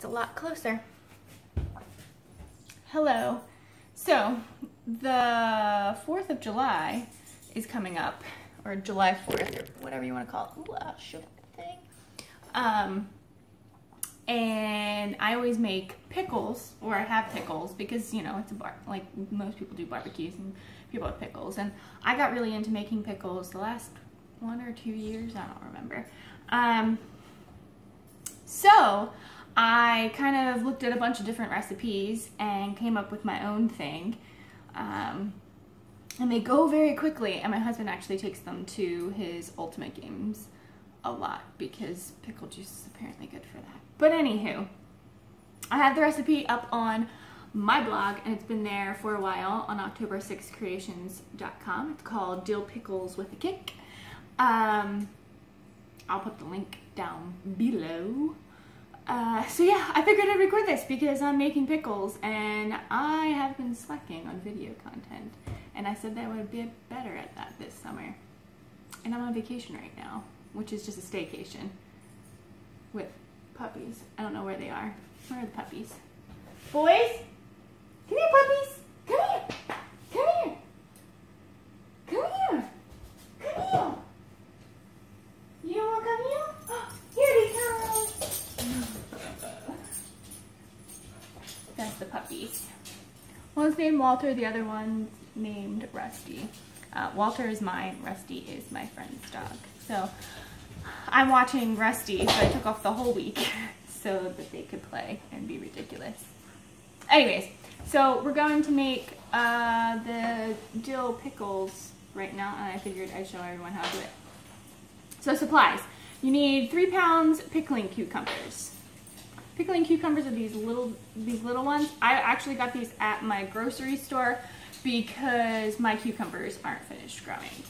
it's a lot closer. Hello. So, the 4th of July is coming up, or July 4th, or whatever you want to call it. Ooh, I'll show that thing. And I always make pickles, or I have pickles, because, you know, it's like most people do barbecues and people have pickles. And I got really into making pickles the last 1 or 2 years, I don't remember. So I kind of looked at a bunch of different recipes and came up with my own thing. And they go very quickly, and my husband actually takes them to his ultimate games a lot because pickle juice is apparently good for that. But anywho, I have the recipe up on my blog, and it's been there for a while on October6creations.com. It's called Dill Pickles with a Kick. I'll put the link down below. So yeah, I figured I'd record this because I'm making pickles and I have been slacking on video content. And I said that I would be better at that this summer. And I'm on vacation right now, which is just a staycation with puppies. I don't know where they are. Where are the puppies? Boys? Come here, puppies! Come here! Come here! Come here! Come here! You don't want to come here? Here they come! That's the puppies. One's named Walter, the other one's named Rusty. Walter is mine, Rusty is my friend's dog. So I'm watching Rusty, so I took off the whole week so that they could play and be ridiculous. Anyways, so we're going to make the dill pickles right now, and I figured I'd show everyone how to do it. So supplies. You need 3 pounds pickling cucumbers. Pickling cucumbers are these little ones. I actually got these at my grocery store because my cucumbers aren't finished growing.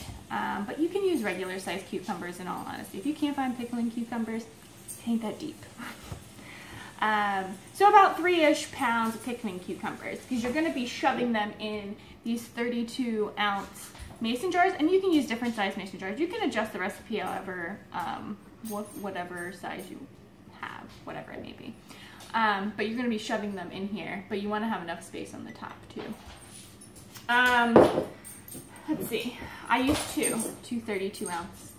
But you can use regular sized cucumbers in all honesty. If you can't find pickling cucumbers, it ain't that deep. So about 3-ish pounds of pickling cucumbers, because you're going to be shoving them in these 32-ounce mason jars, and you can use different size mason jars. You can adjust the recipe however, whatever size you have, whatever it may be. But you're going to be shoving them in here, but you want to have enough space on the top too. Let's see, I used two 32-ounce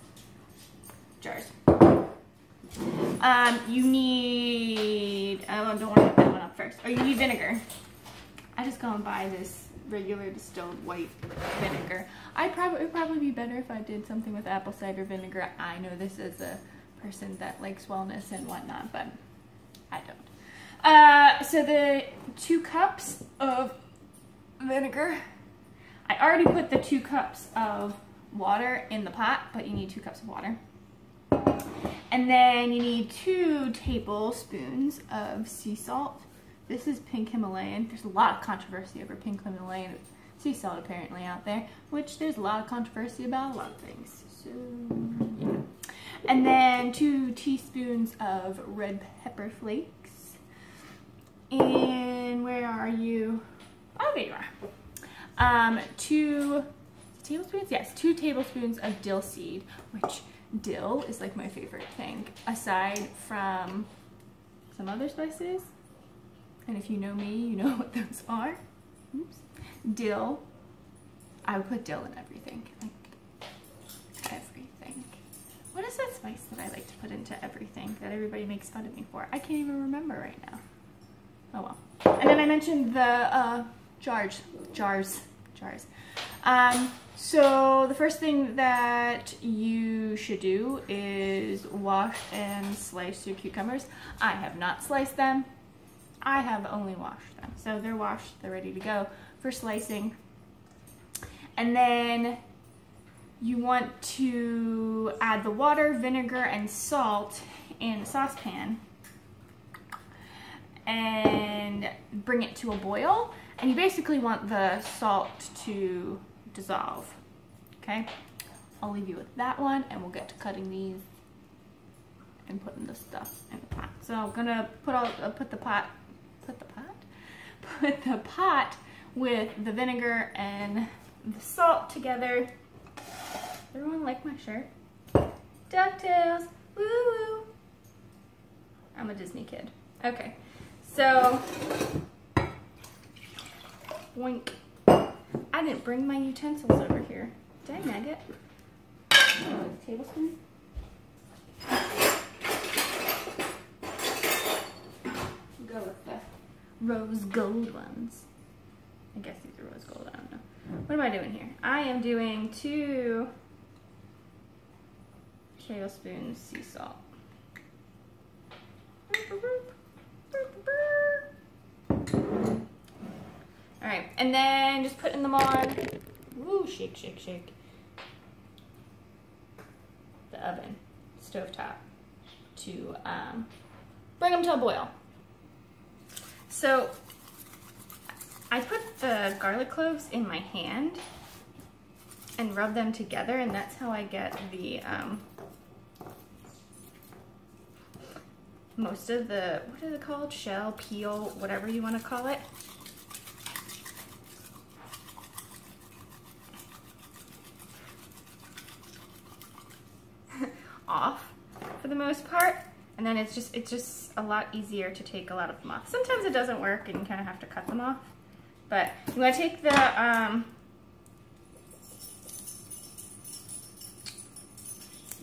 jars. You need, I don't want to put that one up first. Oh, you need vinegar. I just go and buy this regular distilled white vinegar. It would probably be better if I did something with apple cider vinegar. I know this is a person that likes wellness and whatnot, but I don't. So the 2 cups of vinegar. I already put the 2 cups of water in the pot, but you need 2 cups of water. And then you need 2 tablespoons of sea salt. This is pink Himalayan. There's a lot of controversy over pink Himalayan sea salt apparently out there, which there's a lot of controversy about a lot of things. So, yeah. And then 2 teaspoons of red pepper flakes. And where are you? Oh, there you are. 2 tablespoons? Yes, 2 tablespoons of dill seed, which dill is like my favorite thing, aside from some other spices. And if you know me, you know what those are. Oops. Dill. I would put dill in everything. Like, everything. What is that spice that I like to put into everything that everybody makes fun of me for? I can't even remember right now. Oh well. And then I mentioned the jars. So the first thing that you should do is wash and slice your cucumbers. I have not sliced them. I have only washed them. So they're washed, they're ready to go for slicing. And then you want to add the water, vinegar, and salt in a saucepan and bring it to a boil. And you basically want the salt to dissolve, okay? I'll leave you with that one, and we'll get to cutting these and putting the stuff in the pot. So I'm gonna put the pot with the vinegar and the salt together. Everyone like my shirt? DuckTales, woo! I'm a Disney kid. Okay, So, boink. I didn't bring my utensils over here. Did I nag it? Oh, a tablespoon? Go with the rose gold ones. I guess these are rose gold, I don't know. What am I doing here? I am doing 2 tablespoons sea salt. Alright, and then just putting them on, woo, shake, shake, shake, the oven, stovetop, to bring them to a boil. So I put the garlic cloves in my hand and rub them together, and that's how I get the most of the, what is it called? Shell, peel, whatever you want to call it. Off for the most part, and then it's just a lot easier to take a lot of them off. Sometimes it doesn't work and you kind of have to cut them off, but you want to take the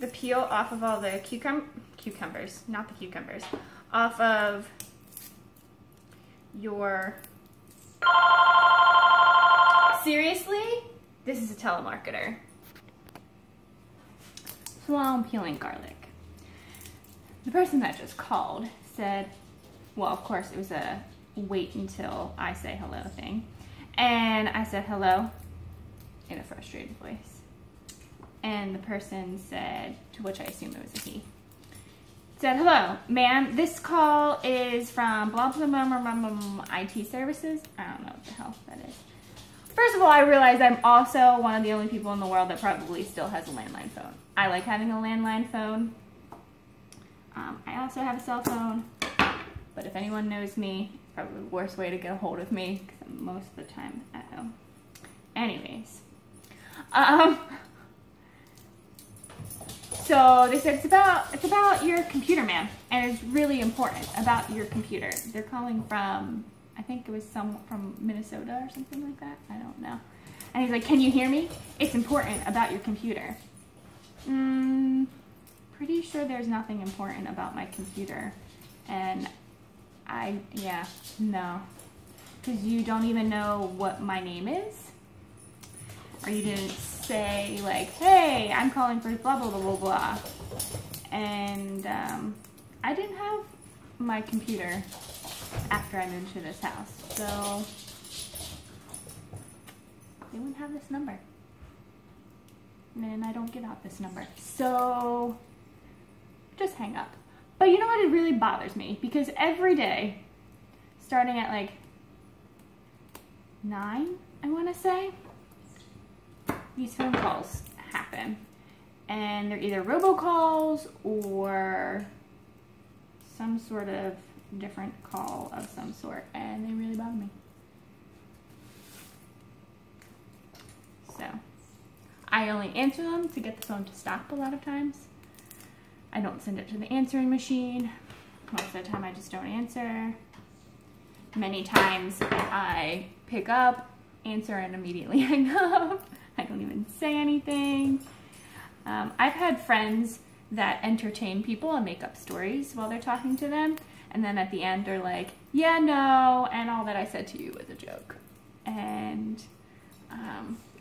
peel off of all the cucumbers, not the cucumbers, off of your, seriously? This is a telemarketer. So while I'm peeling garlic, the person that just called said, well, of course it was a wait until I say hello thing. And I said hello in a frustrated voice. And the person said, to which I assume it was a he, said, hello, ma'am, this call is from blah, blah, blah, blah, blah, blah, IT services. I don't know what the hell that is. First of all, I realized I'm also one of the only people in the world that probably still has a landline phone. I like having a landline phone. I also have a cell phone, but if anyone knows me, it's probably the worst way to get a hold of me because I'm most of the time at home. Anyways, so they said it's about your computer, ma'am, and it's really important about your computer. They're calling from, I think it was from Minnesota or something like that. I don't know. And he's like, can you hear me? It's important about your computer. Pretty sure there's nothing important about my computer. And yeah, no. Because you don't even know what my name is. Or you didn't say like, hey, I'm calling for blah, blah, blah, blah, blah. And I didn't have my computer after I moved to this house. So they wouldn't have this number. And I don't give out this number. So just hang up. But you know what? It really bothers me because every day, starting at like 9, I want to say, these phone calls happen. And they're either robocalls or some sort of different call of some sort. And they really bother me. So I only answer them to get the phone to stop a lot of times. I don't send it to the answering machine. Most of the time I just don't answer. Many times I pick up, answer, and immediately hang up. I don't even say anything. I've had friends that entertain people and make up stories while they're talking to them. And then at the end they're like, yeah, no, and all that I said to you was a joke. And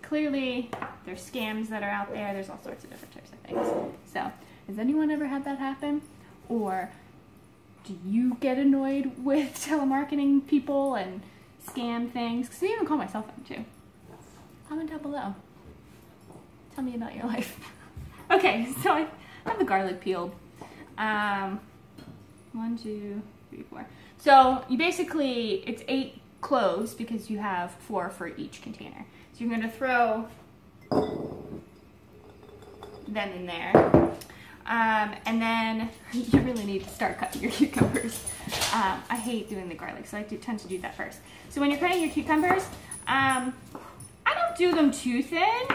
clearly there's scams that are out there. There's all sorts of different types of things. So has anyone ever had that happen? Or do you get annoyed with telemarketing people and scam things? Because I even call my cell phone too. Comment down below. Tell me about your life. Okay, so I have the garlic peeled. 1, 2, 3, 4. So you basically, it's 8 cloves because you have 4 for each container. So you're going to throw them in there. And then you really need to start cutting your cucumbers. I hate doing the garlic, so I tend to do that first. So when you're cutting your cucumbers, I don't do them too thin.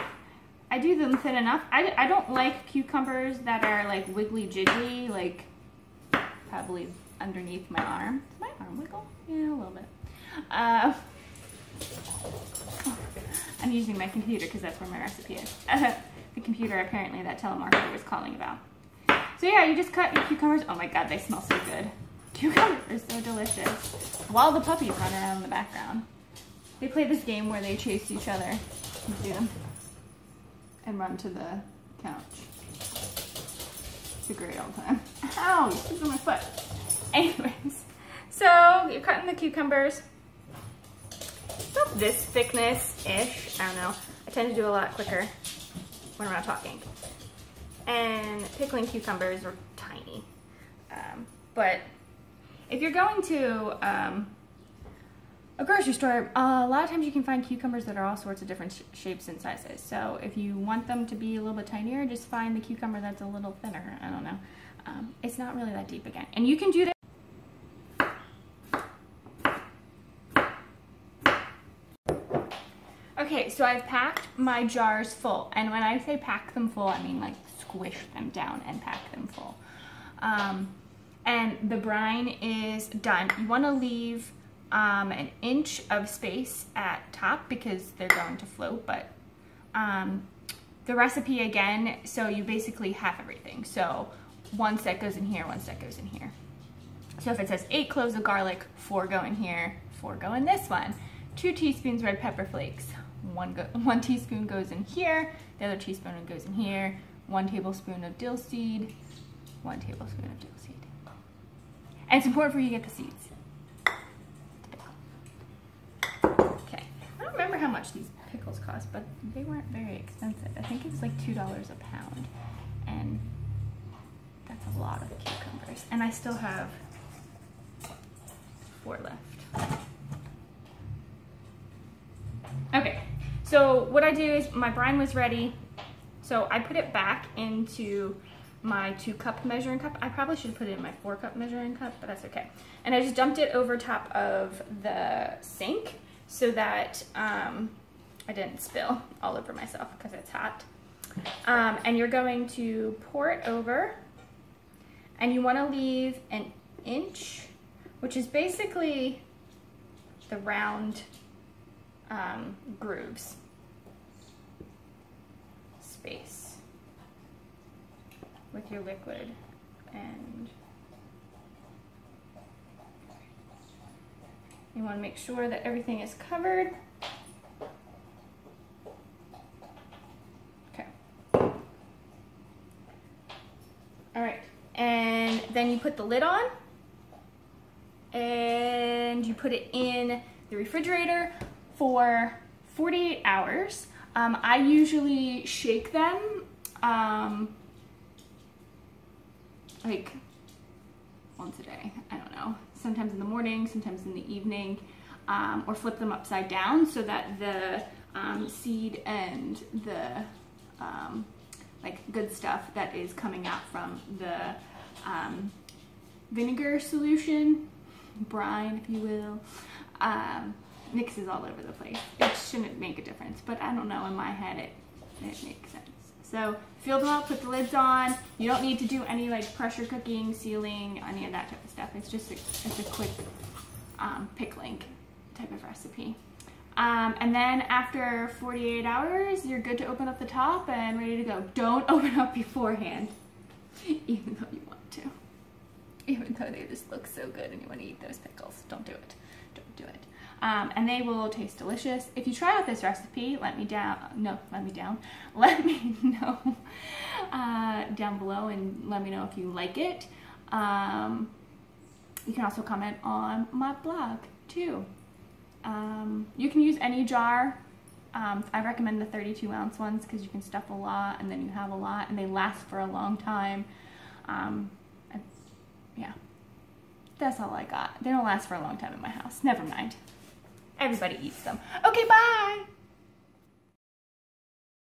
I do them thin enough. I don't like cucumbers that are like wiggly jiggly, like probably underneath my arm. Does my arm wiggle? I'm using my computer because that's where my recipe is. The computer apparently that telemarketer was calling about. So yeah, you just cut your cucumbers. Oh my god, they smell so good. Cucumbers are so delicious. While the puppies run around in the background. They play this game where they chase each other. You see them? And run to the couch. It's a great old time. Ow, you stepped on my foot. Anyways, so you're cutting the cucumbers. About this thickness-ish, I don't know. I tend to do a lot quicker when I'm not talking. And pickling cucumbers are tiny. But if you're going to a grocery store, a lot of times you can find cucumbers that are all sorts of different shapes and sizes. So if you want them to be a little bit tinier, just find the cucumber that's a little thinner. I don't know. It's not really that deep again. And you can do this. Okay, so I've packed my jars full. And when I say pack them full, I mean like squish them down and pack them full. And the brine is done. You want to leave an inch of space at top because they're going to float, but the recipe again, so you basically have everything. So 1 stick goes in here, 1 stick goes in here. So if it says 8 cloves of garlic, 4 go in here, 4 go in this one. 2 teaspoons red pepper flakes, 1 teaspoon goes in here, the other teaspoon goes in here, 1 tablespoon of dill seed, 1 tablespoon of dill seed. And it's important for you to get the seeds. Okay, I don't remember how much these pickles cost, but they weren't very expensive. I think it was like $2 a pound, and that's a lot of cucumbers. And I still have 4 left. Okay, so what I do is my brine was ready, so I put it back into my 2-cup measuring cup. I probably should put it in my 4-cup measuring cup, but that's okay. And I just dumped it over top of the sink so that I didn't spill all over myself because it's hot. And you're going to pour it over, and you want to leave an inch, which is basically the round grooves space with your liquid, and you want to make sure that everything is covered. Okay. All right, and then you put the lid on and you put it in the refrigerator for 48 hours. I usually shake them like once a day. I don't know. Sometimes in the morning, sometimes in the evening, or flip them upside down so that the seed and the like good stuff that is coming out from the vinegar solution, brine if you will, mixes all over the place. It shouldn't make a difference, but I don't know, in my head it makes sense. So fill them up, put the lids on. You don't need to do any like pressure cooking, sealing, any of that type of stuff. It's just it's a quick pickling type of recipe. And then after 48 hours, you're good to open up the top and ready to go. Don't open up beforehand, even though you want to. Even though they just look so good and you want to eat those pickles. Don't do it. Don't do it. And they will taste delicious. If you try out this recipe, let me know down below and let me know if you like it. You can also comment on my blog too. You can use any jar. I recommend the 32-ounce ones because you can stuff a lot and then you have a lot and they last for a long time. Yeah, that's all I got. They don't last for a long time in my house. Never mind. Everybody eats them. Okay, bye!